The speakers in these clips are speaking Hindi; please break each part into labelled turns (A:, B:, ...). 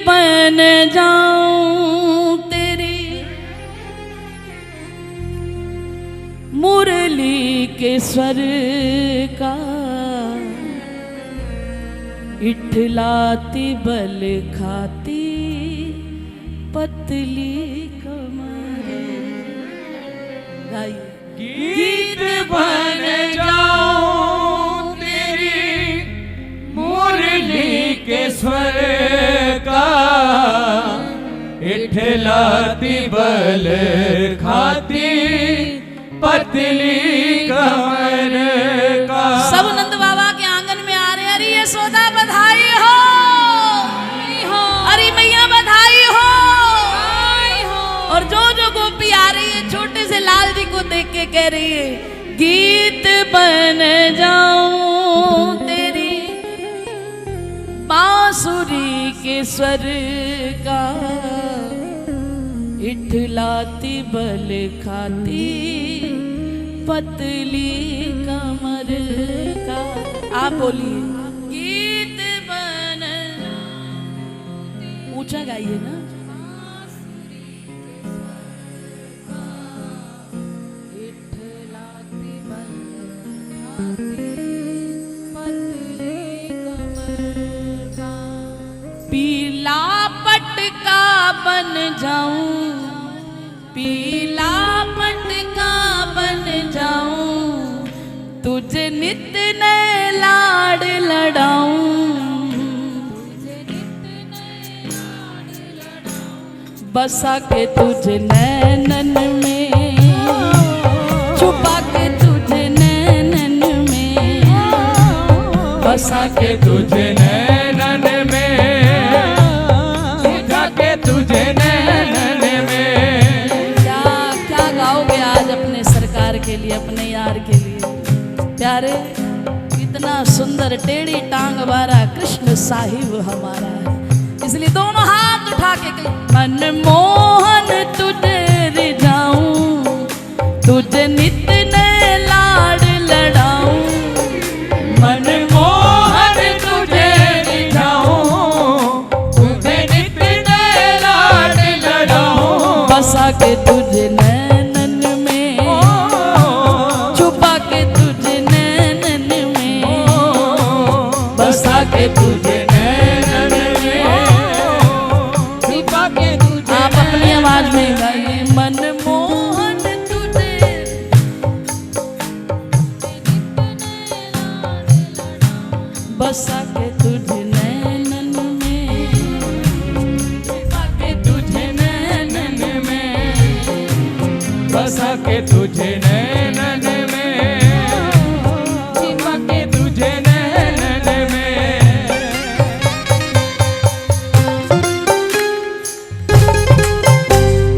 A: बन जाऊं तेरी मुरली के स्वर का इठलाती बल खाती पतली कमर। गाइए।
B: गीत बन जाऊं तेरी मुरली के स्वर का इठलाती बल खाती पतली कमर का।
A: सब नंद बाबा के आंगन में आ रहे, अरे यशोदा बधाई हो, अरे मैया बधाई हो। और जो जो गोपी आ रही है छोटे से लाल जी को देख के कह रही है, गीत बन जाऊं तेरी बांसुरी के स्वर का इठलाती बल खाती पतली कमर का। आप बोलिए, गीत बन ऊंचा गाइए ना। पीला पटका बन जाऊं, पीला पटका बन जाऊं, तुझे नित नए लाड लड़ाऊं। बसा के तुझे नैनन में, छुपा के तुझे नैनन में,
B: बसा के तुझे नैनन में, छुपा के तुझे नैनन में।
A: क्या गाओगे आज अपने सरकार के लिए, अपने यार के लिए? प्यारे, इतना सुंदर टेढ़ी टांग वाला कृष्ण साहिब हमारा है, इसलिए दोनों हाथ उठा के मनमोहन तुझे रिझाऊं, तुझे नित नए लाड लड़ाऊं।
B: मनमोहन तुझे रिझाऊं, तुझे नित नए लाड लड़ाऊं।
A: बसा के तुझे नैनन में, छुपा के तुझे नैनन में,
B: बसा के तुझे नैनन में, छुपा के तुझे।
A: आप अपनी आवाज में गाइए, मनमोहन तुझे बसा के तुझे नैनन में,
B: छुपा के तुझे नैनन में, बसा के तुझे नैनन में, छुपा के तुझे नैनन में।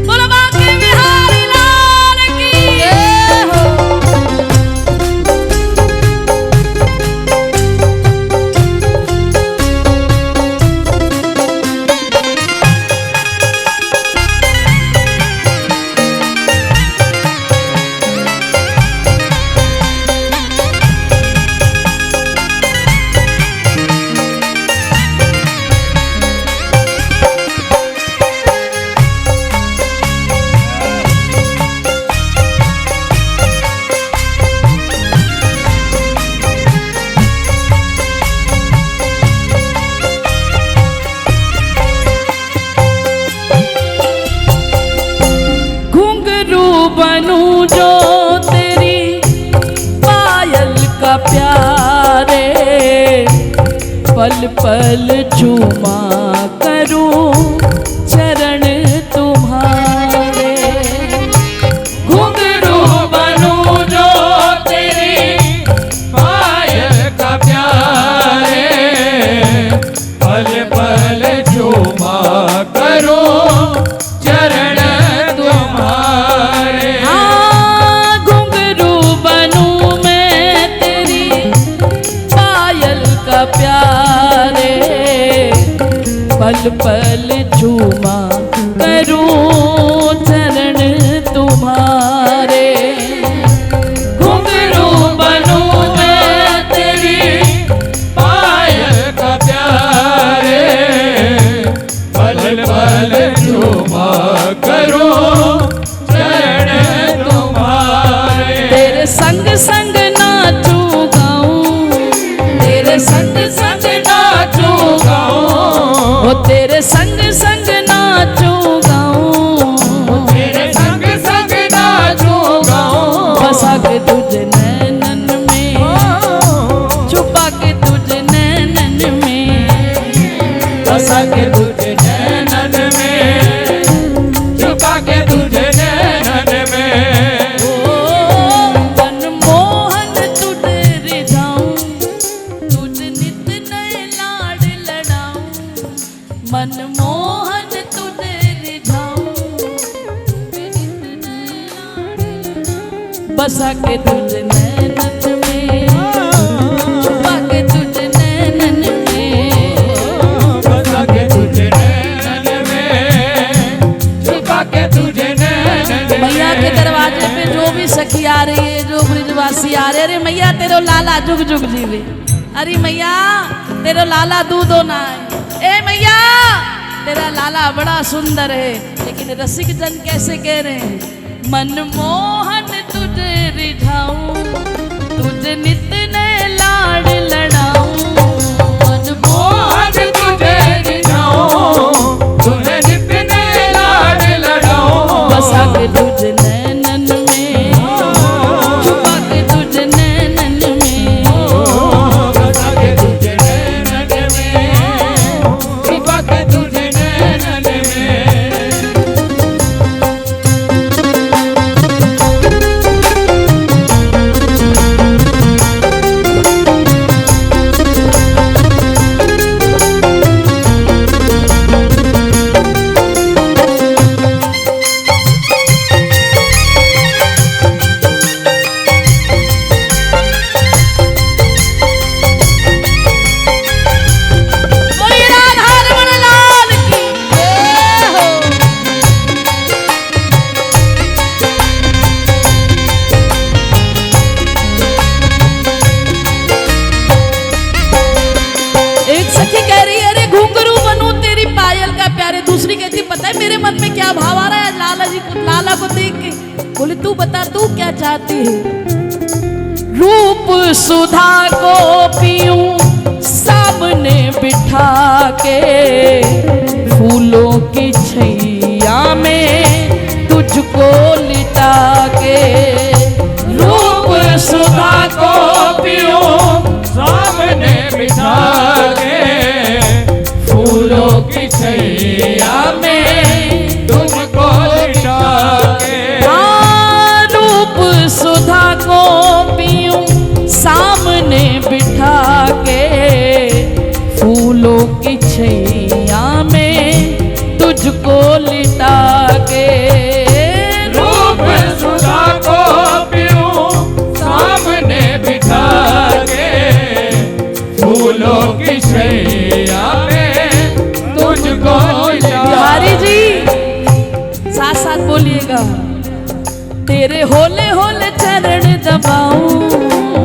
A: बोलो बांके बिहारी लाल की जय हो। बनूं जो तेरी पायल का प्यारे, पल पल चूमा करूं चरण तुम्हारे।
B: घुंघरू बनूं जो तेरी पायल का प्यारे, पल पल चूमा करूं चरण तुम्हारे।
A: हाँ, घुंघरू बनूं मैं तेरी पायल का प्यारे, पल पल चूमा करूं चरण तुम्हारे।
B: घुंघरू बनूं मैं तेरी पायल का प्यारे,
A: संग नाचू गाऊं, तेरे संग संग नाचू गाऊं, ओ तेरे संग संग नाचू गाऊं,
B: तेरे संग संग नाचू गाऊं।
A: बसा के तुझे नैनन में, छुपा के तुझे नैनन में,
B: बसा के तुझे नैनन में, छुपा के तुझे नैनन में।
A: ओ मनमोहन तुझे रिझाऊं, तुझ नित नए लाड लड़ाऊं, मनमोहन तुझे रिझाऊं, बसा के तुझे नैनन में, छुपा के तुझे नैनन में,
B: बसा के तुझे नैनन में, छुपा के तुझे नैनन में।
A: मैया के दरवाजे पे जो भी सखी आ रही है, जो ब्रिजवासी आ रहे, अरे मैया तेरो लाला जुग जुग जीवे, अरे मैया तेरो लाला दूधो ना है, ए मैया तेरा लाला बड़ा सुंदर है। लेकिन रसिक जन कैसे कह रहे हैं, मनमोहन तुझे रिझाऊं, तुझे नित नए लाड लड़ाऊं,
B: मोहन तुझे रिझाऊं, तुझे नित नए लाड लड़ाऊं।
A: बसा के तुझे नैनन में, छुपा के तुझे नैनन में,
B: बसा के तुझे नैनन में, छुपा के तुझे नैनन में।
A: कोई राधा रमण लाल की जय हो। एक सखी कह रही है, अरे घुंघरू बनूं तेरी पायल का प्यारे। दूसरी कहती, पता है मेरे मन में क्या भाव आ रहा है लाला जी को, लाला को देख के। बोले तू बता तू क्या चाहती है। रूप सुधा को पीऊं सामने बिठा के, फूलों की छैया में तुझको लिटा के। रूप सुधा को पीऊं
B: सामने बिठा के, फूलों की छैया में तुझको लिटा के।
A: हाँ, रूप सुधा को पीऊं सामने बिठा के, फूलों की छैया में तुझको लिटा के।
B: रूप सुधा को पीऊं सामने बिठा के, फूलों की छैया में तुझको लिटा।
A: बिहारी जी साथ साथ बोलिएगा। तेरे होले होले चरण दबाऊं,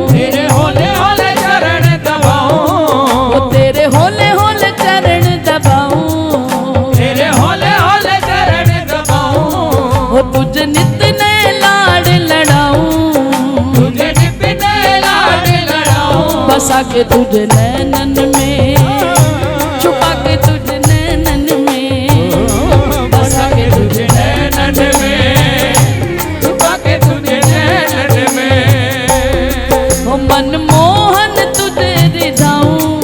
B: तेरे होले होले चरण दबाऊं,
A: ओ तेरे होले होले चरण दबाऊं,
B: तेरे होले होले चरण दबाऊं।
A: ओ तुझे नित नए लाड लड़ाऊं,
B: तुझे नित नए लाड लड़ाऊं।
A: बसा के तुझे नैनन में, छुपा के तुझे नैनन में,
B: बसा के तुझे नैनन में, छुपा के तुझे नैनन में।
A: ओ मनमोहन तुझे रिझाऊं,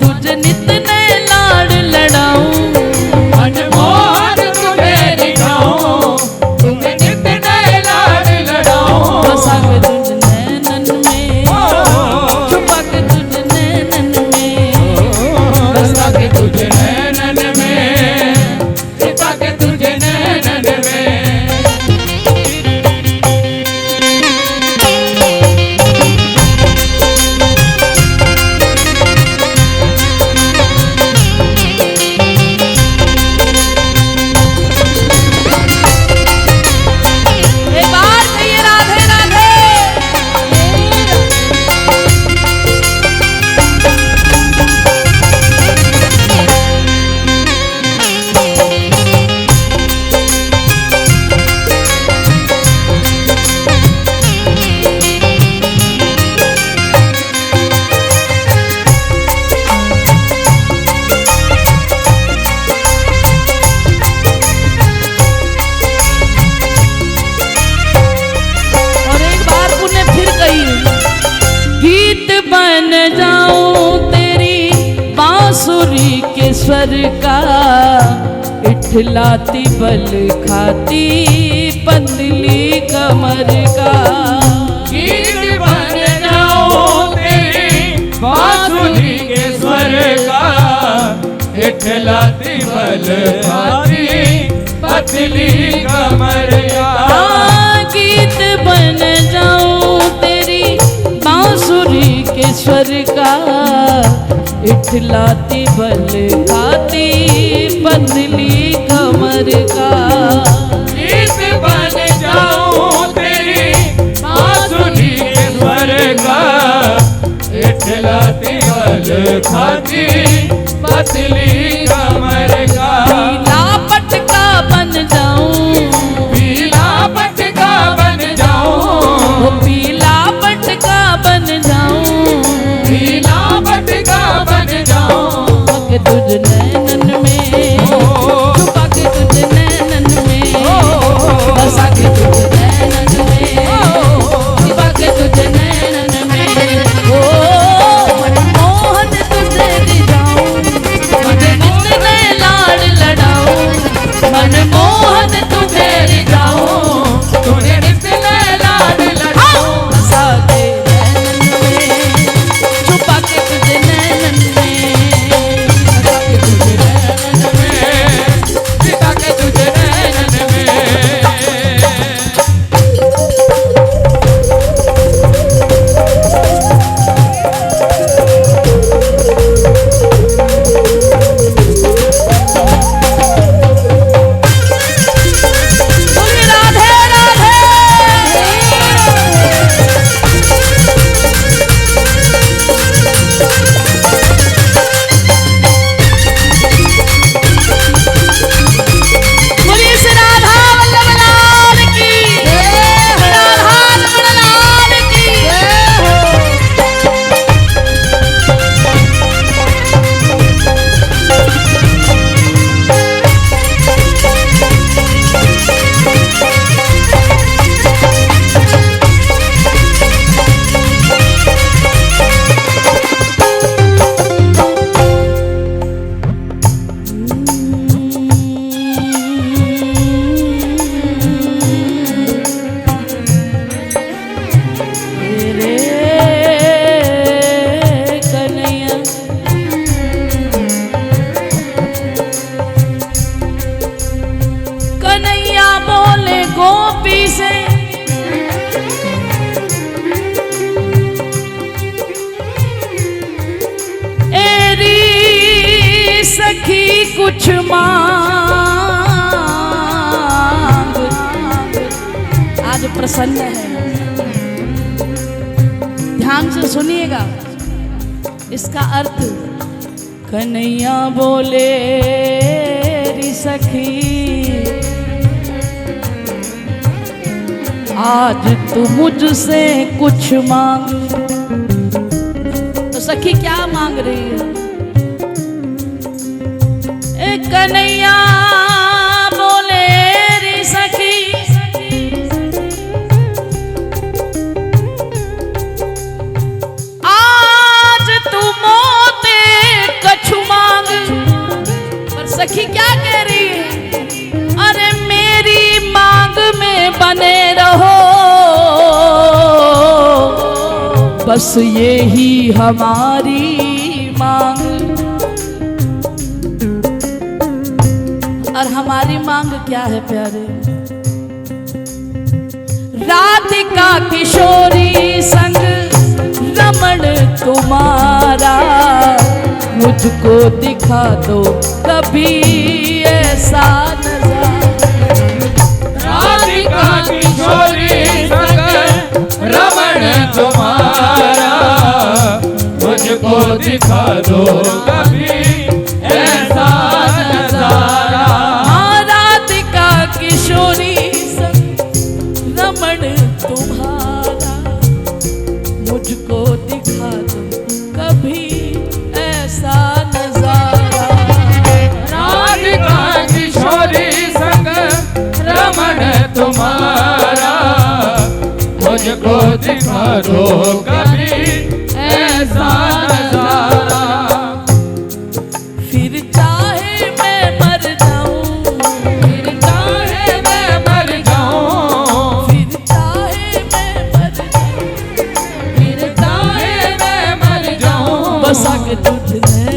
A: तुझे नित नए लाड लड़ाऊं,
B: मनमोहन तुझे रिझाऊं, तुझे नित नए लाड लड़ाऊं।
A: बसा के तुझे नैनन में, छुपा के तुझे नैनन में,
B: बसा के तुझे नैनन में, छुपा के तुझे नैनन में।
A: बन जाऊं तेरी बांसुरी के स्वर का, इठलाती बल खाती पतली कमर का।
B: गीत बन जाऊं तेरी बांसुरी के स्वर का, इठलाती बल खाती पतली कमर का।
A: गीत बन जाऊं तेरी बांसुरी के स्वर का, इठलाती बल खाती पतली कमर का।
B: गीत बन जाऊं तेरी बांसुरी के स्वर का, इठलाती बल खाती पतली कमर का।
A: पीला पटका बन जाऊं,
B: पीला पटका बन जाऊं,
A: पीला पटका बन जाऊं,
B: पीला पटका बन जाऊं।
A: के तुझ नैनन में, छुपा के तुझ नैनन में, बसा के तुझ नैनन में, छुपा के तुझ नैनन में। ओ मनमोहन तुझे रिझाऊं, तुझे कितने लाड लड़ाऊं, मनमोहन तुझे रिझाऊं,
B: तुझे कितने लाड लड़ाऊं।
A: बसा के नैनन में, छुपा के तुझे नैनन में, बसा के तुझे नैनन में।
B: पिता के तुझे नैनन में।
A: बोलिए राधे राधे। बोलिए श्री राधा वल्लभ लाल की, राधा रमण लाल की। तेरे कन्हैया कन्हैया बोले गोपी से, एरी सखी कुछ मांग। आज प्रसन्न है, ध्यान से सुनिएगा इसका अर्थ। कन्हैया बोले री सखी, आज तू मुझसे कुछ मांग। तो सखी क्या मांग रही है? ए कन्हैया बोले री सखी, आज तू मोते कछु मांग। पर सखी क्या कह रही है? अरे मेरी मांग में बने रहो, बस ये ही हमारी मांग। और हमारी मांग क्या है प्यारे? राधिका किशोरी संग रमण तुम्हारा, मुझको दिखा दो कभी ऐसा नजारा।
B: राधिका किशोरी संग रमण तुम्हारा, मुझको दिखा दो कभी ऐसा नजारा।
A: राधिका किशोरी संग रमण तुम्हारा, मुझको दिखा दो कभी ऐसा नजारा।
B: राधिका किशोरी संग रमण तुम्हारा, मुझको दिखा दो कभी ऐसा
A: बसा के तुझने